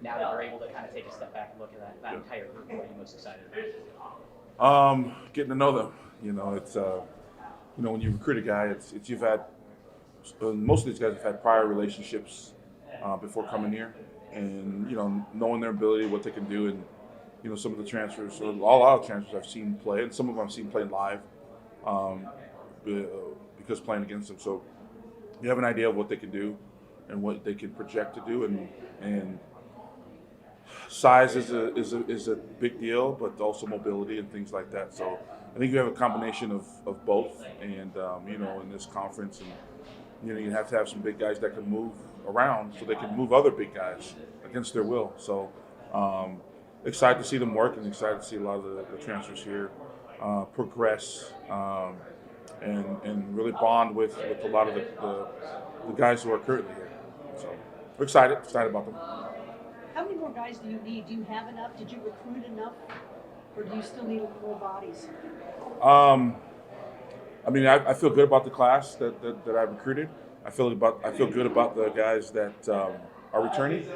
Now that we're able to kind of take a step back and look at that entire group, what are you most excited Getting to know them. It's when you recruit a guy, it's you've had most of these guys have had prior relationships before coming here, and knowing their ability, what they can do, and some of the transfers, or a lot of transfers I've seen play, and some of them I've seen play live because playing against them. So you have an idea of what they can do and what they can project to do, and size is a big deal, but also mobility and things like that. So I think you have a combination of both, and in this conference, and you have to have some big guys that can move around so they can move other big guys against their will. So excited to see them work, and excited to see a lot of the transfers here progress and really bond with a lot of the guys who are currently here. So we're excited about them. How many more guys do you need? Do you have enough? Did you recruit enough? Or do you still need more bodies? I feel good about the class that I recruited. I feel good about the guys that are returning,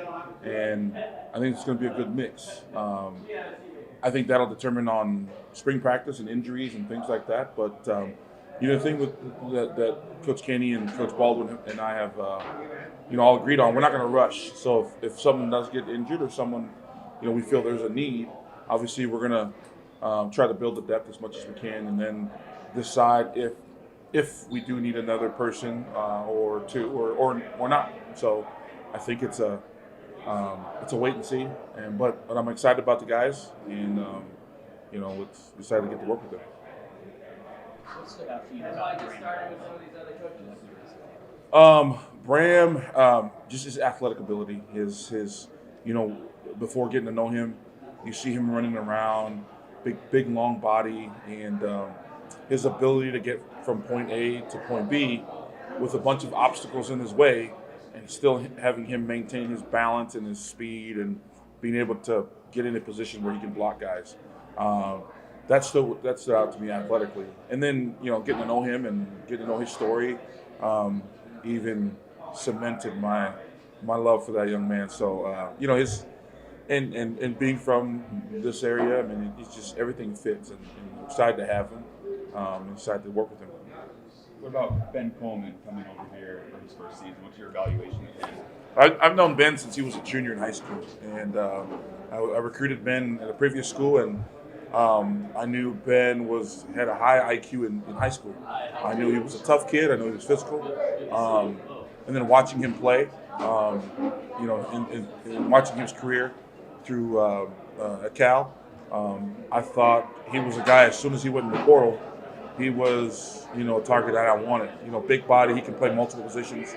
and I think it's going to be a good mix. I think that'll determine on spring practice and injuries and things like that. But the thing that Coach Kenny and Coach Baldwin and I have all agreed on, we're not going to rush. So if someone does get injured or someone we feel there's a need, obviously we're going to try to build the depth as much as we can, and then decide if we do need another person or two or not. So I think it's a wait and see, but I'm excited about the guys, and it's excited to get to work with them. What stood out to you about Bram, just his athletic ability, his before getting to know him, you see him running around, big long body, and his ability to get from point A to point B with a bunch of obstacles in his way, and still having him maintain his balance and his speed and being able to get in a position where he can block guys. That stood out to me athletically. And then, getting to know him and getting to know his story even cemented my love for that young man. So, his and being from this area, it's just everything fits, and I'm excited to have him. I'm excited to work with him. What about Ben Coleman coming over here for his first season? What's your evaluation of him? I've known Ben since he was a junior in high school, and I recruited Ben at a previous school, and I knew Ben had a high IQ in high school. I knew he was a tough kid. I knew he was physical, and then watching him play, and watching his career through at Cal, I thought he was a guy. As soon as he went in the portal, he was, a target that I wanted. Big body, he can play multiple positions.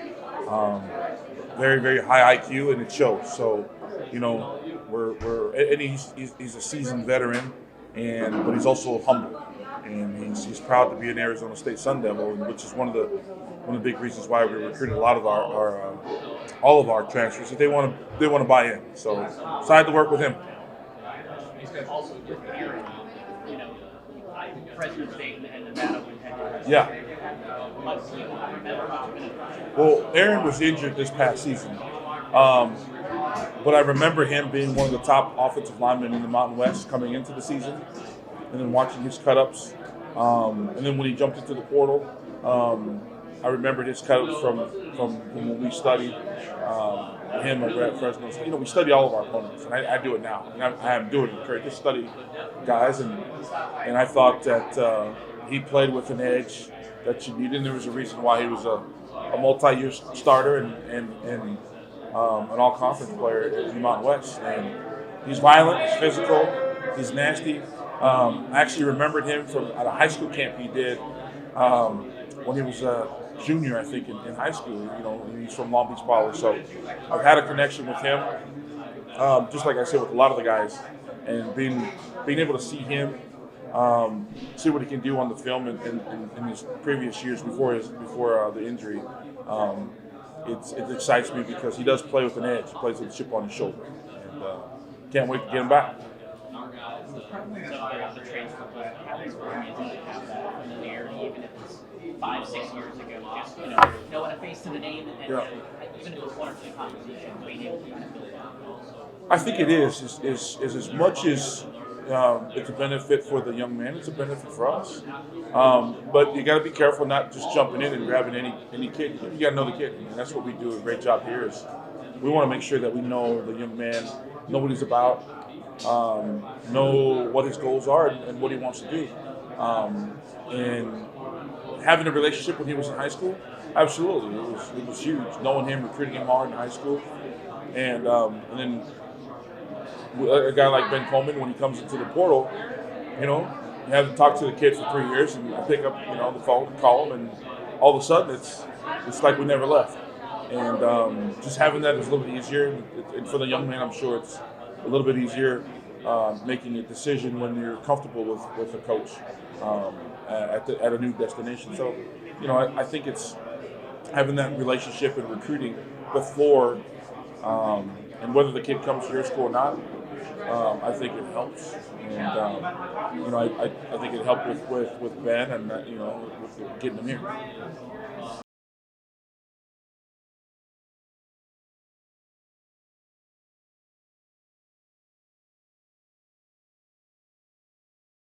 Very, very high IQ, and it shows. So, and he's a seasoned veteran, but he's also humble, and he's proud to be an Arizona State Sun Devil, which is one of the big reasons why we recruited a lot of all of our transfers. That they want to buy in. So, excited to work with him. Also with Aaron, President's Day and Nevada. Yeah. Well, Aaron was injured this past season, but I remember him being one of the top offensive linemen in the Mountain West coming into the season, and then watching his cut-ups. And then when he jumped into the portal, I remembered his cut-ups from when we studied him over at Fresno. We study all of our opponents, and I do it now. And I am doing it. Just study guys, and I thought that he played with an edge that you needed, and there was a reason why he was a multi-year starter and an all-conference player in the Mountain West. And he's violent, he's physical, he's nasty. I actually remembered him at a high school camp he did when he was a junior, I think, in high school. He's from Long Beach Poly, so I've had a connection with him, just like I said with a lot of the guys, and being able to see him, see what he can do on the film in his previous years before the injury. It excites me because he does play with an edge. He plays with a chip on his shoulder, and can't wait to get him back. 5-6 years ago, just knowing a face to the name, and Yeah. even if it's one or two conversations, being able to kind of build that. I think it is as much as it's a benefit for the young man, it's a benefit for us. But you got to be careful not just jumping in and grabbing any kid. You got to know the kid. I mean, that's what we do a great job here. Is we want to make sure that we know the young man, know what he's about, know what his goals are and what he wants to do. And having a relationship when he was in high school, absolutely, it was huge. Knowing him, recruiting him hard in high school, and then a guy like Ben Coleman, when he comes into the portal, you haven't talked to the kid for 3 years, and I pick up the phone and call him, and all of a sudden it's like we never left. And just having that is a little bit easier, and for the young man, I'm sure it's a little bit easier making a decision when you're comfortable with a coach at a new destination. So, I think it's having that relationship and recruiting before, and whether the kid comes to your school or not, I think it helps. And I think it helped with Ben and with getting him here.